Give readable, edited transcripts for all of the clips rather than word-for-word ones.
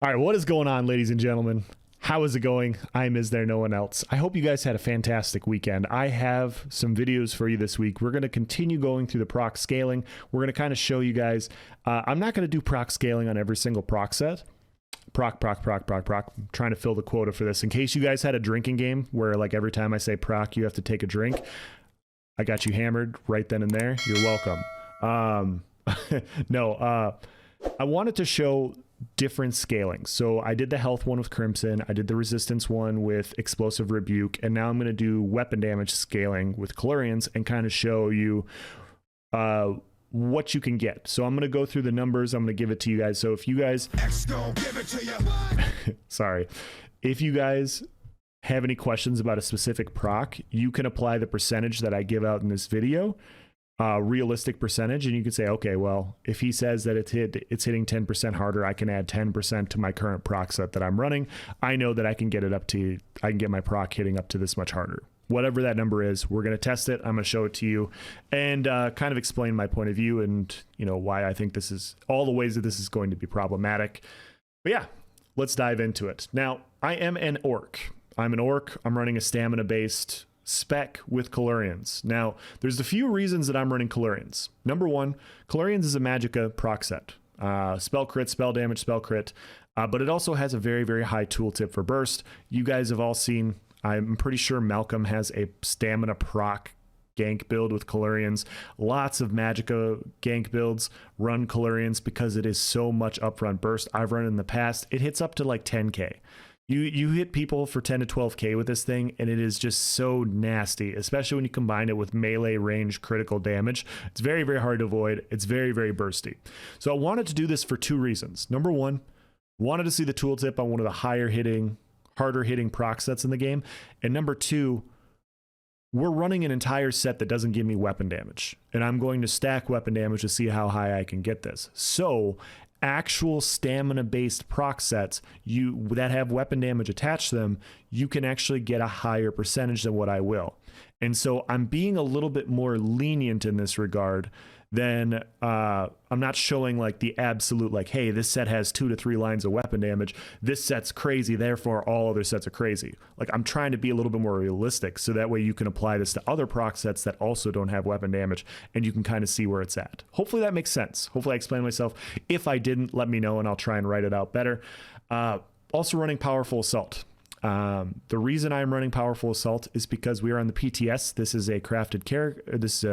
All right, what is going on, ladies and gentlemen? How is it going? I'm Is There No One Else? I hope you guys had a fantastic weekend. I have some videos for you this week. We're going to continue going through the proc scaling. We're going to kind of show you guys. I'm not going to do proc scaling on every single proc set. Proc. I'm trying to fill the quota for this. In case you guys had a drinking game where like every time I say proc, you have to take a drink. I got you hammered right then and there. You're welcome. I wanted to show different scaling. So I did the health one with Crimson, I did the resistance one with Explosive Rebuke, and now I'm going to do weapon damage scaling with Caluurions and kind of show you what you can get. So I'm going to go through the numbers. I'm going to give it to you guys. So if you guys give it to you. Sorry, if you guys have any questions about a specific proc, you can apply the percentage that I give out in this video, realistic percentage, and you could say, okay, well, if he says that it's hitting 10% harder, I can add 10% to my current proc set that I'm running. I know that I can get my proc hitting up to this much harder. Whatever that number is, we're going to test it. I'm going to show it to you and kind of explain my point of view and, you know, why I think this is all the ways that this is going to be problematic. But yeah, let's dive into it. Now, I am an orc. I'm an orc. I'm running a stamina based spec with Caluurions. Now, there's a few reasons that I'm running Caluurions. Number one, Caluurions is a Magicka proc set. Spell crit, spell damage, spell crit, but it also has a very, very high tooltip for burst. You guys have all seen, I'm pretty sure Malcolm has a stamina proc gank build with Caluurions. Lots of Magicka gank builds run Caluurions because it is so much upfront burst. I've run it in the past. It hits up to like 10k. You hit people for 10 to 12k with this thing, and it is just so nasty, especially when you combine it with melee range critical damage. It's very, very hard to avoid. It's very, very bursty. So I wanted to do this for two reasons. Number one, wanted to see the tooltip on one of the harder hitting proc sets in the game. And number two, we're running an entire set that doesn't give me weapon damage, and I'm going to stack weapon damage to see how high I can get this. So actual stamina based proc sets that have weapon damage attached to them, you can actually get a higher percentage than what I will. And so I'm being a little bit more lenient in this regard than I'm not showing like the absolute like, hey, this set has 2 to 3 lines of weapon damage, this set's crazy, therefore all other sets are crazy. Like, I'm trying to be a little bit more realistic so that way you can apply this to other proc sets that also don't have weapon damage and you can kind of see where it's at. Hopefully that makes sense. Hopefully I explained myself. If I didn't, let me know and I'll try and write it out better. Also running Powerful Assault. The reason I'm running Powerful Assault is because we are on the PTS. This is a crafted character. This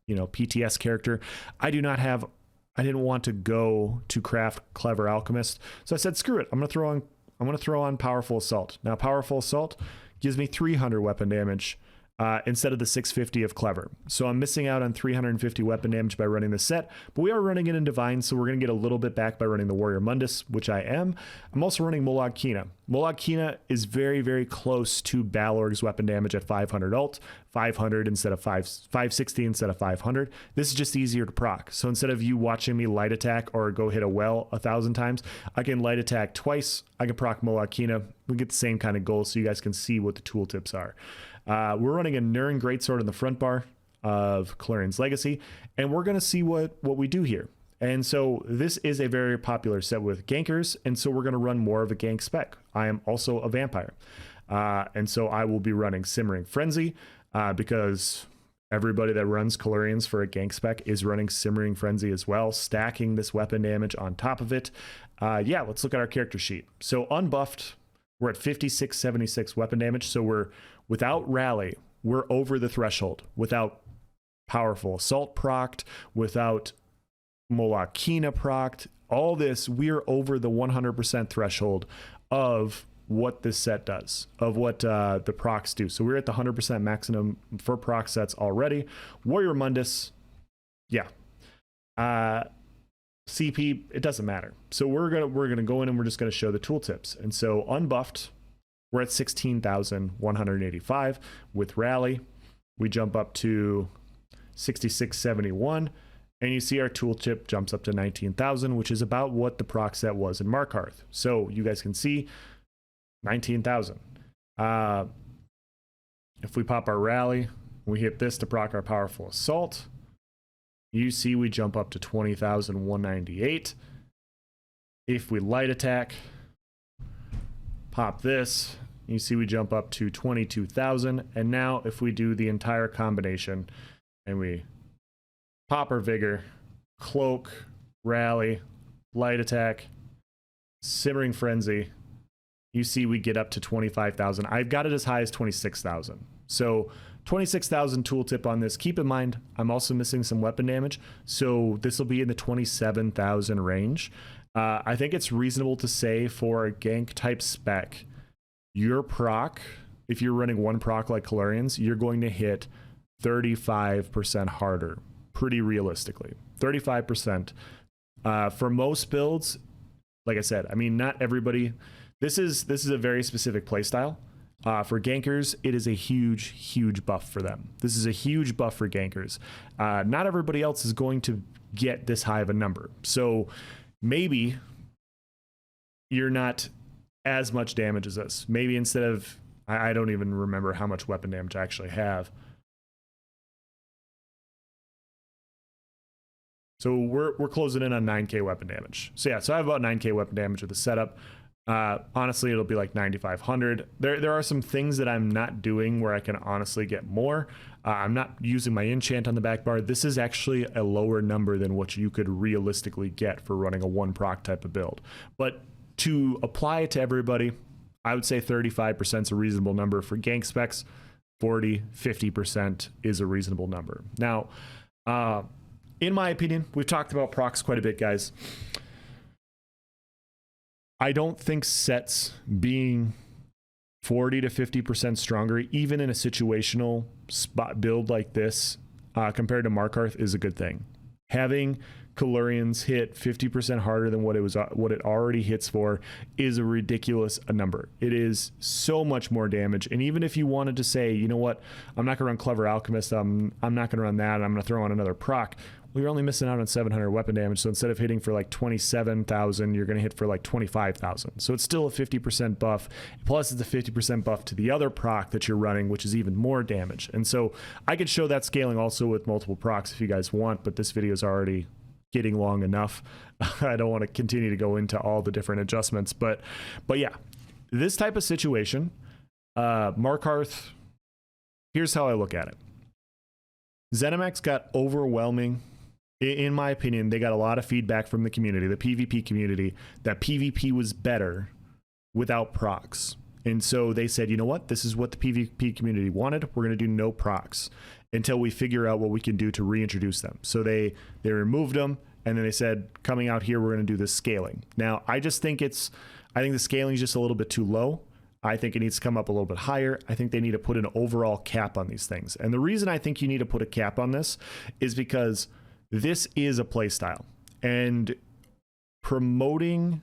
PTS character. I didn't want to go to craft Clever Alchemist, so I said screw it. I'm gonna throw on Powerful Assault. Now Powerful Assault gives me 300 weapon damage instead of the 650 of Clever. So I'm missing out on 350 weapon damage by running the set, but we are running it in Divine, so we're going to get a little bit back by running the Warrior Mundus, which I am. I'm also running Molag Kina. Molag Kina is very, very close to Balorg's weapon damage at 500 ult, 500 instead of 560 instead of 500. This is just easier to proc. So instead of you watching me light attack or go hit a well 1,000 times, I can light attack twice. I can proc Molag Kina. We get the same kind of goal so you guys can see what the tooltips are. We're running a Nirn Greatsword in the front bar of Caluurions Legacy, and we're going to see what we do here. And so this is a very popular set with gankers, and so we're going to run more of a gank spec. I am also a vampire, and so I will be running Simmering Frenzy because everybody that runs Caluurions for a gank spec is running Simmering Frenzy as well, stacking this weapon damage on top of it. Yeah, let's look at our character sheet. So unbuffed, we're at 5676 weapon damage, so we're without rally, we're over the threshold. Without Powerful Assault procced, without Molag Kina procced, all this, we're over the 100% threshold of what this set does, of what the procs do. So we're at the 100% maximum for proc sets already. Warrior Mundus, yeah. CP, it doesn't matter. So we're gonna go in and we're just gonna show the tooltips. And so unbuffed, we're at 16,185. With rally, we jump up to 6671, and you see our tooltip jumps up to 19,000, which is about what the proc set was in Markarth. So you guys can see 19,000. If we pop our rally, we hit this to proc our Powerful Assault, you see we jump up to 20,198. If we light attack, pop this, you see we jump up to 22,000. And now if we do the entire combination and we pop our vigor, cloak, rally, light attack, simmering frenzy, you see we get up to 25,000. I've got it as high as 26,000. So 26,000 tooltip on this. Keep in mind, I'm also missing some weapon damage. So this will be in the 27,000 range. I think it's reasonable to say for a gank type spec, your proc, if you're running one proc like Caluurions, you're going to hit 35% harder, pretty realistically. 35%. For most builds, like I said, I mean, not everybody. This is a very specific playstyle. For gankers, it is a huge buff for them. This is a huge buff for gankers. Not everybody else is going to get this high of a number. So maybe you're not as much damage as this. Maybe instead of, I don't even remember how much weapon damage I actually have. So we're closing in on 9k weapon damage. So yeah, so I have about 9k weapon damage with the setup. Honestly, it'll be like 9,500. There are some things that I'm not doing where I can honestly get more. I'm not using my enchant on the back bar. This is actually a lower number than what you could realistically get for running a one proc type of build. But to apply it to everybody, I would say 35% is a reasonable number. For gank specs, 40, 50% is a reasonable number. Now, in my opinion, we've talked about procs quite a bit, guys. I don't think sets being 40 to 50% stronger, even in a situational spot build like this, compared to Markarth, is a good thing. Having Caluurions hit 50% harder than what it already hits for is a ridiculous number. It is so much more damage. And even if you wanted to say, you know what, I'm not gonna run Clever Alchemist, I'm not gonna run that, I'm gonna throw on another proc, well, you're only missing out on 700 weapon damage. So instead of hitting for like 27,000, you're gonna hit for like 25,000. So it's still a 50% buff. Plus it's a 50% buff to the other proc that you're running, which is even more damage. And so I could show that scaling also with multiple procs if you guys want, but this video is already getting long enough. I don't want to continue to go into all the different adjustments, but yeah, this type of situation, Markarth, here's how I look at it. ZeniMax got overwhelming. In my opinion, they got a lot of feedback from the community, the PvP community, that PvP was better without procs. And so they said, you know what, this is what the PvP community wanted. We're going to do no procs until we figure out what we can do to reintroduce them. So they removed them, and then they said, coming out here, we're going to do this scaling. Now, I think the scaling is just a little bit too low. I think it needs to come up a little bit higher. I think they need to put an overall cap on these things. And the reason I think you need to put a cap on this is because this is a play style, and promoting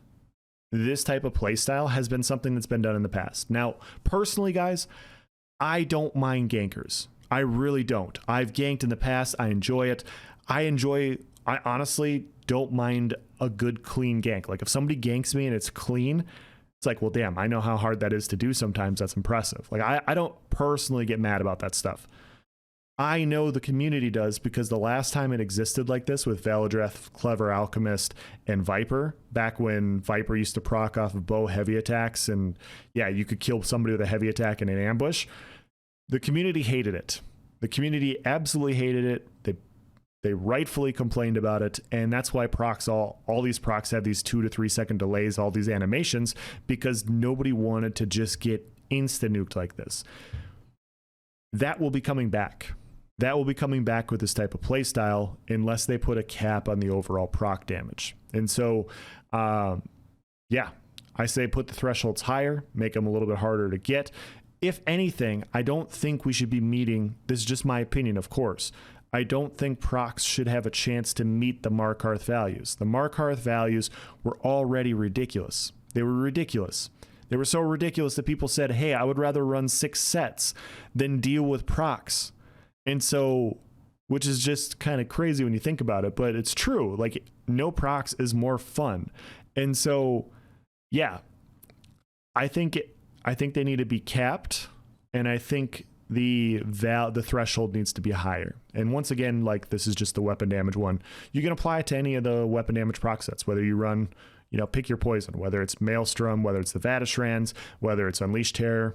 this type of play style has been something that's been done in the past. Now, personally, guys, I don't mind gankers. I really don't. I've ganked in the past. I enjoy it. I honestly don't mind a good clean gank. Like if somebody ganks me and it's clean, it's like, well, damn, I know how hard that is to do sometimes. That's impressive. Like I don't personally get mad about that stuff. I know the community does, because the last time it existed like this with Valadreth, Clever Alchemist, and Viper, back when Viper used to proc off of bow heavy attacks, and yeah, you could kill somebody with a heavy attack in an ambush, the community hated it. The community absolutely hated it. They rightfully complained about it, and that's why procs, all these procs have these 2 to 3 second delays, all these animations, because nobody wanted to just get insta-nuked like this. That will be coming back. That will be coming back with this type of playstyle unless they put a cap on the overall proc damage. And so, yeah, I say put the thresholds higher, make them a little bit harder to get. If anything, I don't think we should be meeting, this is just my opinion, of course, I don't think procs should have a chance to meet the Markarth values. The Markarth values were already ridiculous. They were ridiculous. They were so ridiculous that people said, hey, I would rather run 6 sets than deal with procs. And so, which is just kind of crazy when you think about it, but it's true. Like, no procs is more fun. And so, yeah, I think they need to be capped, and I think the threshold needs to be higher. And once again, like, this is just the weapon damage one. You can apply it to any of the weapon damage proc sets, whether you run, you know, pick your poison, whether it's Maelstrom, whether it's the Vatishrands, whether it's Unleashed Terror.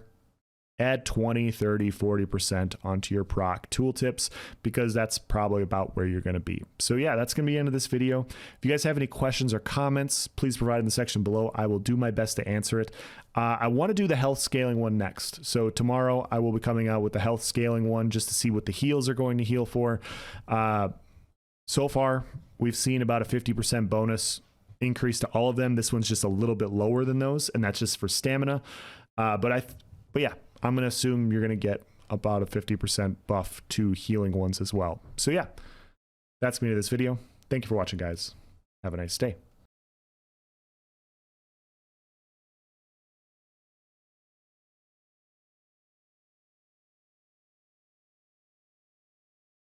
Add 20, 30, 40% onto your proc tooltips, because that's probably about where you're going to be. So yeah, that's going to be the end of this video. If you guys have any questions or comments, please provide in the section below. I will do my best to answer it. I want to do the health scaling one next. So tomorrow I will be coming out with the health scaling one just to see what the heals are going to heal for. So far, we've seen about a 50% bonus increase to all of them. This one's just a little bit lower than those, and that's just for stamina. But yeah, I'm going to assume you're going to get about a 50% buff to healing ones as well. So yeah, that's me to this video. Thank you for watching, guys. Have a nice day.